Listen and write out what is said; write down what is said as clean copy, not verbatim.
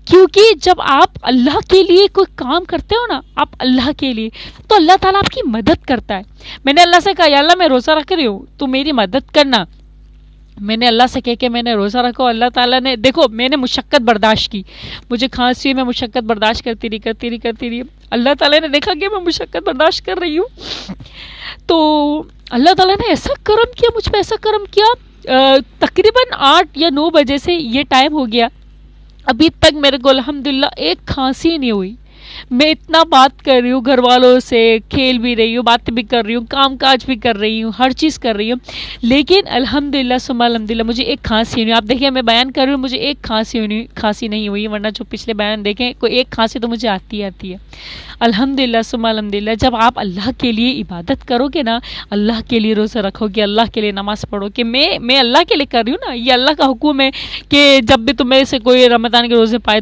کیونکہ جب آپ اللہ کے لیے کوئی کام کرتے ہو نا، آپ اللہ کے لیے، تو اللہ تعالیٰ آپ کی مدد کرتا ہے. میں نے اللہ سے کہا یا اللہ میں روزہ رکھ رہی ہوں، تو میری مدد کرنا. میں نے اللہ سے کہہ کے میں نے روزہ رکھا، اللہ تعالیٰ نے دیکھو میں نے مشقت برداشت کی، مجھے کھانسی ہوئی، میں مشقت برداشت کرتی رہی. اللہ تعالیٰ نے دیکھا کہ میں مشقت برداشت کر رہی ہوں، تو اللہ تعالیٰ نے ایسا کرم کیا مجھ پہ، ایسا کرم کیا. تقریباً 8 یا 9 بجے سے یہ ٹائم ہو گیا، ابھی تک میرے کو الحمدللہ ایک کھانسی نہیں ہوئی. میں اتنا بات کر رہی ہوں گھر والوں سے، کھیل بھی رہی ہوں، بات بھی کر رہی ہوں، کام کاج بھی کر رہی ہوں، ہر چیز کر رہی ہوں، لیکن الحمدللہ ثم الحمدللہ مجھے ایک کھانسی نہیں ہوئی. آپ دیکھیں میں بیان کر رہی ہوں، مجھے ایک کھانسی نہیں ہوئی، ورنہ جو پچھلے بیان دیکھیں کوئی ایک کھانسی تو مجھے آتی ہے. الحمدللہ ثم الحمدللہ. جب آپ اللہ کے لیے عبادت کرو گے نا، اللہ کے لیے روزہ رکھو گے، اللہ کے لیے نماز پڑھو کہ میں اللہ کے لیے کر رہی ہوں نا، یہ اللہ کا حکم ہے کہ جب بھی تم میں سے کوئی رمضان کے روزے پائے